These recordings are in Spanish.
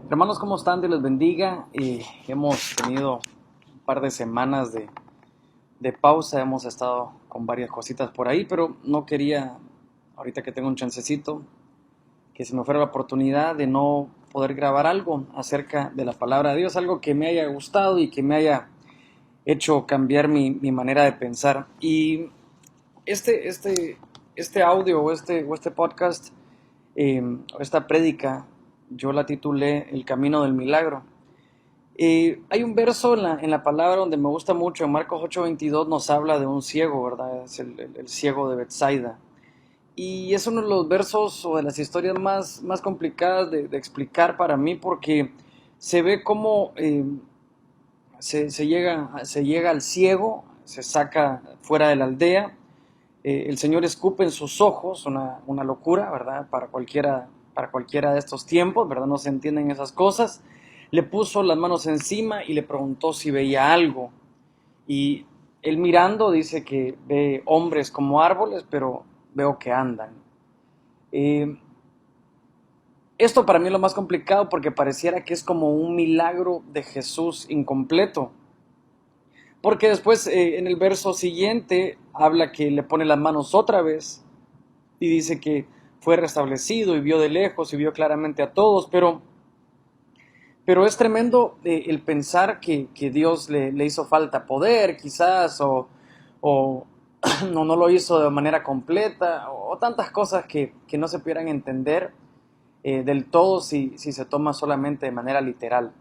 Hermanos, ¿cómo están? Dios les bendiga. Hemos tenido un par de semanas de pausa, hemos estado con varias cositas por ahí, pero no quería, ahorita que tengo un chancecito, que se me fuera la oportunidad de no poder grabar algo acerca de la palabra de Dios, algo que me haya gustado y que me haya hecho cambiar mi manera de pensar. Y este, este, este audio o este podcast, esta prédica, yo la titulé El Camino del Milagro. Hay un verso en la palabra donde me gusta mucho, en Marcos 8:22 nos habla de un ciego, ¿verdad? Es el ciego de Betsaida. Y es uno de los versos o de las historias más complicadas de explicar para mí porque se ve cómo se llega al ciego, se saca fuera de la aldea, el Señor escupe en sus ojos, una locura, ¿verdad? Para cualquiera de estos tiempos, ¿verdad? No se entienden esas cosas. Le puso las manos encima y le preguntó si veía algo. Y él mirando dice que ve hombres como árboles, pero veo que andan. Eh, Esto para mí es lo más complicado porque pareciera que es como un milagro de Jesús incompleto. Porque después en el verso siguiente habla que le pone las manos otra vez y dice que fue restablecido y vio de lejos y vio claramente a todos, pero es tremendo el pensar que Dios le hizo falta poder quizás o no lo hizo de manera completa o tantas cosas que no se pudieran entender del todo si se toma solamente de manera literal.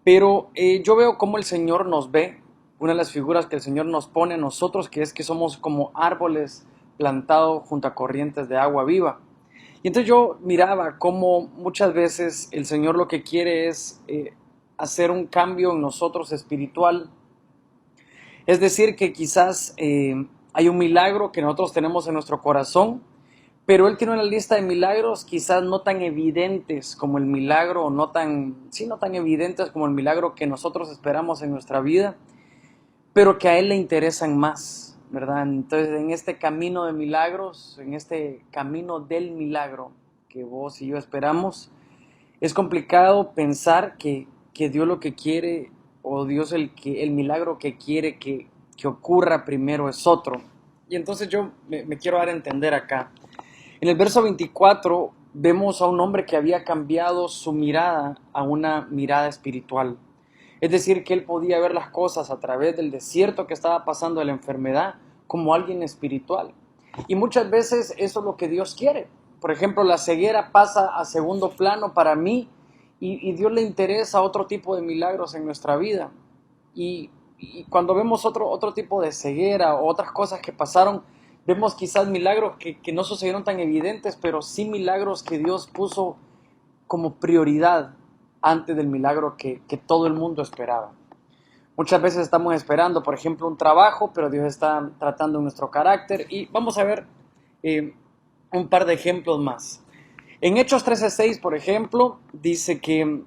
Pero yo veo cómo el Señor nos ve, una de las figuras que el Señor nos pone a nosotros, que es que somos como árboles plantados junto a corrientes de agua viva. Y entonces yo miraba cómo muchas veces el Señor lo que quiere es hacer un cambio en nosotros espiritual. Es decir, que quizás hay un milagro que nosotros tenemos en nuestro corazón, pero Él tiene una lista de milagros quizás no tan evidentes como el milagro, o no tan evidentes como el milagro que nosotros esperamos en nuestra vida, pero que a Él le interesan más, ¿verdad? Entonces, en este camino de milagros, en este camino del milagro que vos y yo esperamos, es complicado pensar que Dios lo que quiere, o Dios el milagro que quiere que ocurra primero es otro. Y entonces yo me quiero dar a entender acá. En el verso 24 vemos a un hombre que había cambiado su mirada a una mirada espiritual. Es decir, que él podía ver las cosas a través del desierto que estaba pasando de la enfermedad como alguien espiritual. Y muchas veces eso es lo que Dios quiere. Por ejemplo, la ceguera pasa a segundo plano para mí y Dios le interesa otro tipo de milagros en nuestra vida. Y cuando vemos otro tipo de ceguera o otras cosas que pasaron, vemos quizás milagros que no sucedieron tan evidentes, pero sí milagros que Dios puso como prioridad antes del milagro que todo el mundo esperaba. Muchas veces estamos esperando, por ejemplo, un trabajo, pero Dios está tratando nuestro carácter. Y vamos a ver eh, un par de ejemplos más. En Hechos 13:6, por ejemplo, dice que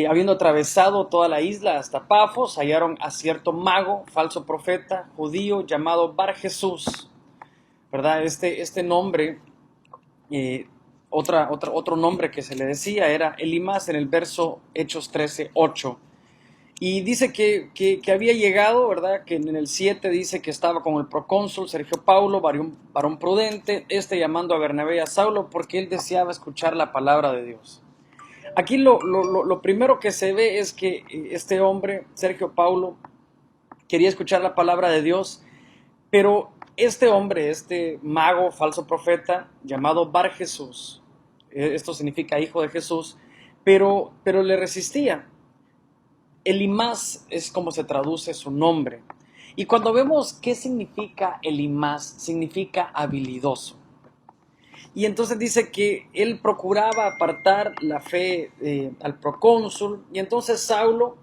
habiendo atravesado toda la isla hasta Pafos, hallaron a cierto mago, falso profeta, judío, llamado Bar Jesús, ¿verdad? Este nombre, eh, otro nombre que se le decía era Elimas en el verso Hechos 13:8. Y dice que había llegado, ¿verdad? Que en el 7 dice que estaba con el procónsul Sergio Paulo, varón prudente, llamando a Bernabé y a Saulo porque él deseaba escuchar la palabra de Dios. Aquí lo primero que se ve es que este hombre, Sergio Paulo, quería escuchar la palabra de Dios, pero este hombre, este mago, falso profeta, llamado Bar Jesús, esto significa hijo de Jesús, pero le resistía. Elimás es como se traduce su nombre. Y cuando vemos qué significa Elimás, significa habilidoso. Y entonces dice que él procuraba apartar la fe al procónsul. Y entonces Saulo,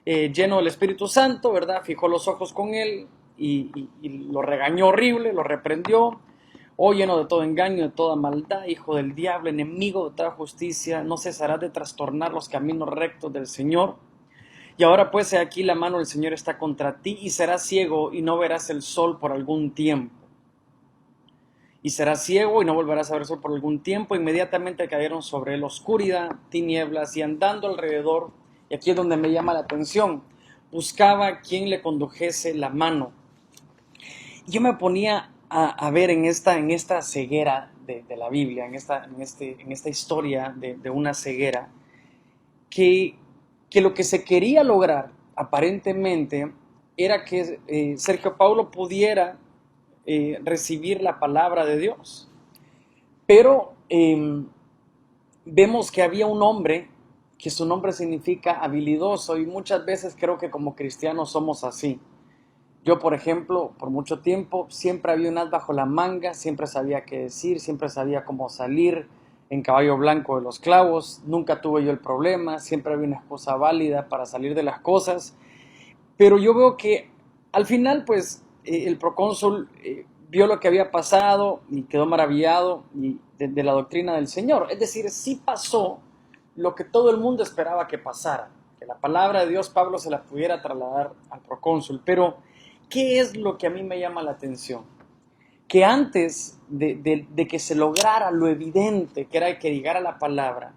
lleno del Espíritu Santo, ¿verdad? Fijó los ojos con él y lo regañó horrible, lo reprendió. Oh, lleno de todo engaño, de toda maldad, hijo del diablo, enemigo de toda justicia, no cesarás de trastornar los caminos rectos del Señor. Y ahora pues he aquí la mano del Señor está contra ti y serás ciego y no verás el sol por algún tiempo. y serás ciego y no volverás a ver sol por algún tiempo. Inmediatamente cayeron sobre él oscuridad, tinieblas, y andando alrededor, y aquí es donde me llama la atención, buscaba quien le condujese la mano. Yo me ponía a ver en esta ceguera de la Biblia, en esta historia de una ceguera, que, que lo que se quería lograr aparentemente era que Sergio Paulo pudiera recibir la palabra de Dios. Pero vemos que había un hombre, que su nombre significa habilidoso, y muchas veces creo que como cristianos somos así. Yo, por ejemplo, por mucho tiempo, siempre había un as bajo la manga, siempre sabía qué decir, siempre sabía cómo salir en caballo blanco de los clavos, nunca tuve yo el problema, siempre había una excusa válida para salir de las cosas, pero yo veo que al final, pues, el procónsul vio lo que había pasado y quedó maravillado de la doctrina del Señor. Es decir, sí pasó lo que todo el mundo esperaba que pasara, que la palabra de Dios Pablo se la pudiera trasladar al procónsul. Pero, ¿qué es lo que a mí me llama la atención? Que antes de que se lograra lo evidente, que era que llegara la palabra,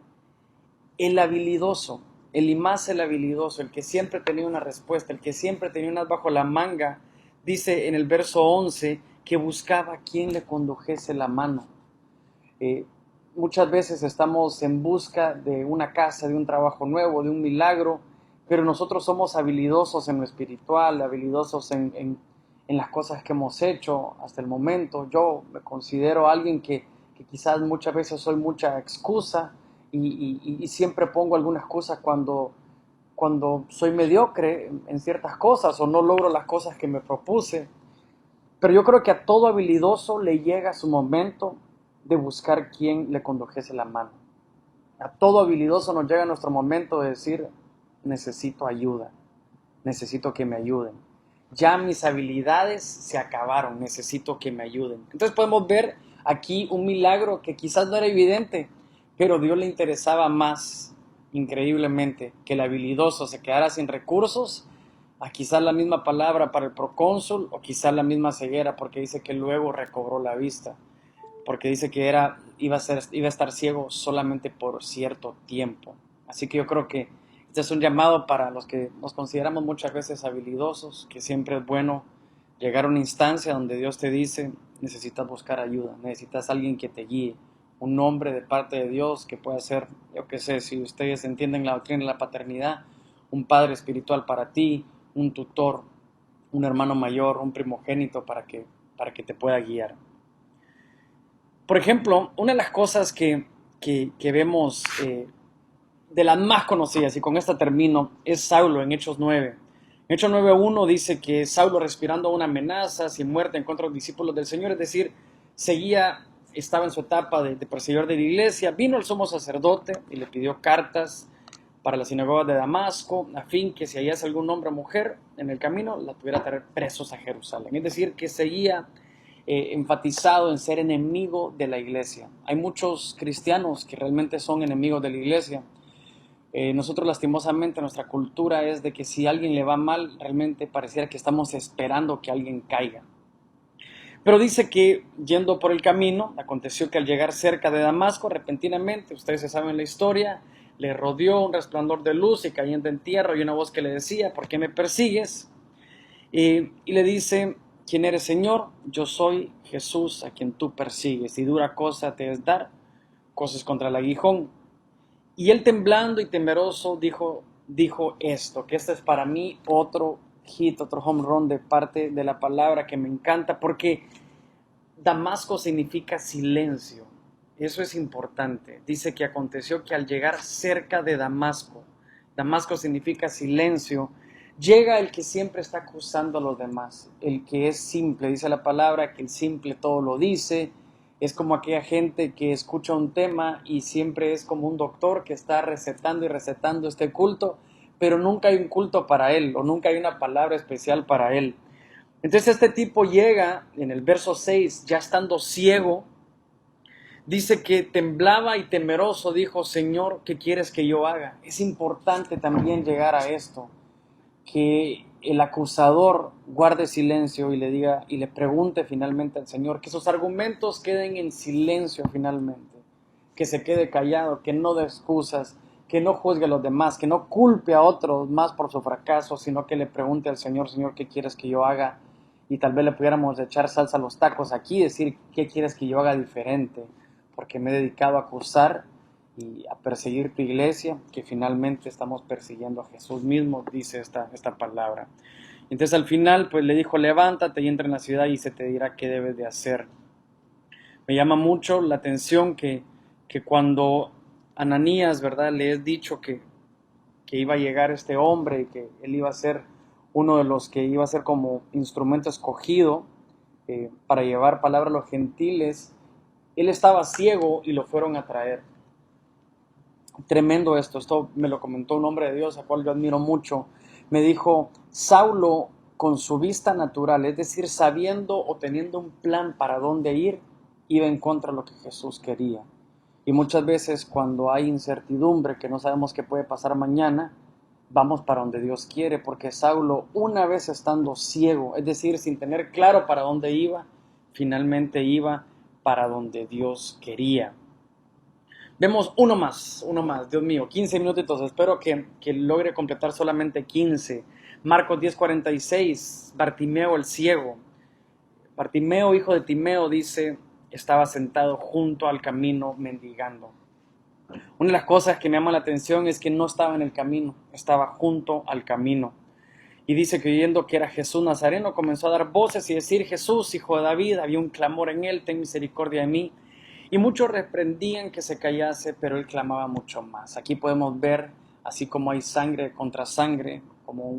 el habilidoso, y más el habilidoso, el que siempre tenía una respuesta, el que siempre tenía unas bajo la manga, dice en el verso 11 que buscaba quien le condujese la mano. Muchas veces estamos en busca de una casa, de un trabajo nuevo, de un milagro, pero nosotros somos habilidosos en lo espiritual, habilidosos en las cosas que hemos hecho hasta el momento. Yo me considero alguien que quizás muchas veces soy mucha excusa y siempre pongo algunas excusas cuando soy mediocre en ciertas cosas o no logro las cosas que me propuse. Pero yo creo que a todo habilidoso le llega su momento de buscar quien le condujese la mano. A todo habilidoso nos llega nuestro momento de decir, necesito ayuda, necesito que me ayuden. Ya mis habilidades se acabaron, necesito que me ayuden. Entonces podemos ver aquí un milagro que quizás no era evidente, pero a Dios le interesaba más, increíblemente, que el habilidoso se quedara sin recursos, a quizás la misma palabra para el procónsul, o quizás la misma ceguera, porque dice que luego recobró la vista, porque dice que iba a estar ciego solamente por cierto tiempo. Así que yo creo que este es un llamado para los que nos consideramos muchas veces habilidosos, que siempre es bueno llegar a una instancia donde Dios te dice, necesitas buscar ayuda, necesitas alguien que te guíe, un hombre de parte de Dios que pueda ser, yo qué sé, si ustedes entienden la doctrina de la paternidad, un padre espiritual para ti, un tutor, un hermano mayor, un primogénito para que te pueda guiar. Por ejemplo, una de las cosas que vemos de las más conocidas, y con esta termino, es Saulo en Hechos 9. En Hechos 9:1 dice que Saulo, respirando una amenaza sin muerte en contra de los discípulos del Señor, es decir, estaba en su etapa de perseguidor de la iglesia, vino el sumo sacerdote y le pidió cartas para la sinagoga de Damasco, a fin que si hallase algún hombre o mujer en el camino, la tuviera traer presos a Jerusalén. Es decir, que seguía enfatizado en ser enemigo de la iglesia. Hay muchos cristianos que realmente son enemigos de la iglesia. Nosotros lastimosamente nuestra cultura es de que si a alguien le va mal, realmente pareciera que estamos esperando que alguien caiga. Pero dice que yendo por el camino, aconteció que al llegar cerca de Damasco, repentinamente, ustedes saben la historia, le rodeó un resplandor de luz y cayendo en tierra y una voz que le decía, ¿por qué me persigues? Y le dice, ¿quién eres, Señor? Yo soy Jesús a quien tú persigues, y dura cosa te es dar cosas contra el aguijón. Y él, temblando y temeroso, dijo esto, que este es para mí otro hit, otro home run de parte de la palabra que me encanta, porque Damasco significa silencio. Eso es importante. Dice que aconteció que al llegar cerca de Damasco, Damasco significa silencio, llega el que siempre está acusando a los demás, el que es simple. Dice la palabra que el simple todo lo dice. Es como aquella gente que escucha un tema y siempre es como un doctor que está recetando y recetando este culto, pero nunca hay un culto para él o nunca hay una palabra especial para él. Entonces este tipo llega en el verso 6, ya estando ciego, dice que temblaba y temeroso dijo, Señor, ¿qué quieres que yo haga? Es importante también llegar a esto, que el acusador guarde silencio y le diga y le pregunte finalmente al Señor, que sus argumentos queden en silencio finalmente, que se quede callado, que no dé excusas, que no juzgue a los demás, que no culpe a otros más por su fracaso, sino que le pregunte al Señor, Señor, ¿qué quieres que yo haga? Y tal vez le pudiéramos echar salsa a los tacos aquí y decir, ¿qué quieres que yo haga diferente? Porque me he dedicado a acusar y a perseguir tu iglesia, que finalmente estamos persiguiendo a Jesús mismo, dice esta palabra. Entonces al final pues le dijo, levántate y entra en la ciudad y se te dirá qué debes de hacer. Me llama mucho la atención que cuando Ananías, ¿verdad?, le es dicho que iba a llegar este hombre y que él iba a ser uno de los que iba a ser como instrumento escogido para llevar palabra a los gentiles, él estaba ciego y lo fueron a traer. Tremendo esto me lo comentó un hombre de Dios, a cual yo admiro mucho. Me dijo, Saulo con su vista natural, es decir, sabiendo o teniendo un plan para dónde ir, iba en contra de lo que Jesús quería. Y muchas veces cuando hay incertidumbre, que no sabemos qué puede pasar mañana, vamos para donde Dios quiere, porque Saulo, una vez estando ciego, es decir, sin tener claro para dónde iba, finalmente iba para donde Dios quería. Vemos uno más, Dios mío, 15 minutitos, espero que logre completar solamente 15. Marcos 10:46, Bartimeo el ciego. Bartimeo, hijo de Timeo, dice, estaba sentado junto al camino mendigando. Una de las cosas que me llama la atención es que no estaba en el camino, estaba junto al camino. Y dice que oyendo que era Jesús Nazareno, comenzó a dar voces y decir, Jesús, hijo de David, había un clamor en él, ten misericordia de mí. Y muchos reprendían que se callase, pero él clamaba mucho más. Aquí podemos ver, así como hay sangre contra sangre, como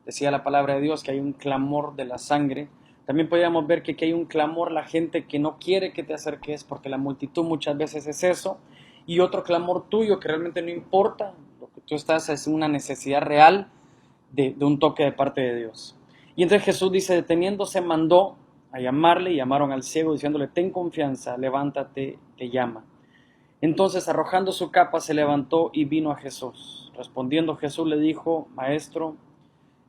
decía la palabra de Dios, que hay un clamor de la sangre. También podríamos ver que hay un clamor, la gente que no quiere que te acerques, porque la multitud muchas veces es eso. Y otro clamor tuyo que realmente no importa, lo que tú estás es una necesidad real de un toque de parte de Dios. Y entonces Jesús dice, deteniéndose, mandó a llamarle, y llamaron al ciego diciéndole, ten confianza, levántate, te llama. Entonces arrojando su capa se levantó y vino a Jesús. Respondiendo Jesús le dijo, Maestro,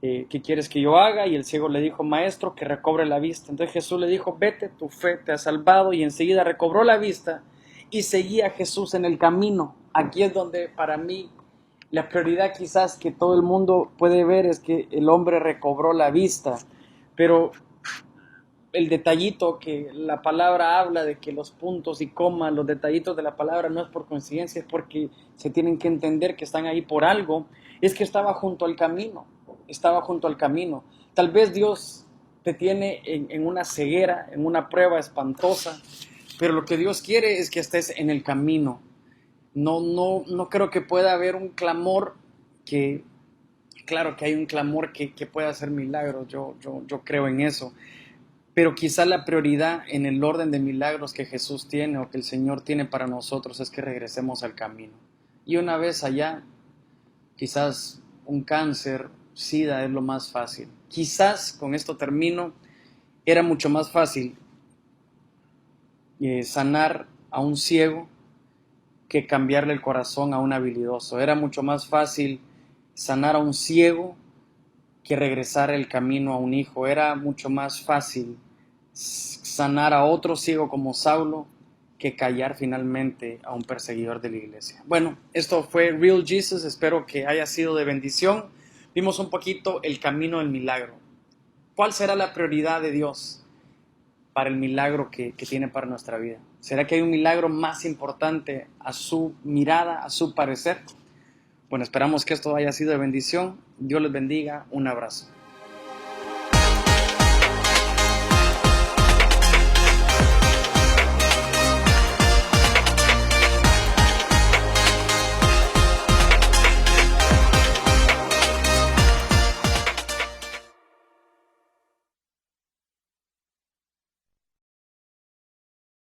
¿qué quieres que yo haga? Y el ciego le dijo, Maestro, que recobre la vista. Entonces Jesús le dijo, vete, tu fe te ha salvado, y enseguida recobró la vista y seguía a Jesús en el camino. Aquí es donde para mí la prioridad quizás que todo el mundo puede ver es que el hombre recobró la vista, pero el detallito que la palabra habla de que los puntos y comas, los detallitos de la palabra no es por coincidencia, es porque se tienen que entender que están ahí por algo, es que estaba junto al camino, Tal vez Dios te tiene en una ceguera, en una prueba espantosa, pero lo que Dios quiere es que estés en el camino. No creo que pueda haber un clamor que, claro que hay un clamor que pueda hacer milagros, yo creo en eso. Pero quizá la prioridad en el orden de milagros que Jesús tiene o que el Señor tiene para nosotros es que regresemos al camino. Y una vez allá, quizás un cáncer, SIDA es lo más fácil. Quizás, con esto termino, era mucho más fácil sanar a un ciego que cambiarle el corazón a un habilidoso. Era mucho más fácil sanar a un ciego que regresar el camino a un hijo. Era mucho más fácil sanar a otro ciego como Saulo que callar finalmente a un perseguidor de la iglesia. Bueno, esto fue Real Jesus, espero que haya sido de bendición. Vimos un poquito el camino del milagro. ¿Cuál será la prioridad de Dios para el milagro que tiene para nuestra vida? ¿Será que hay un milagro más importante a su mirada, a su parecer? Bueno, esperamos que esto haya sido de bendición. Dios les bendiga. Un abrazo.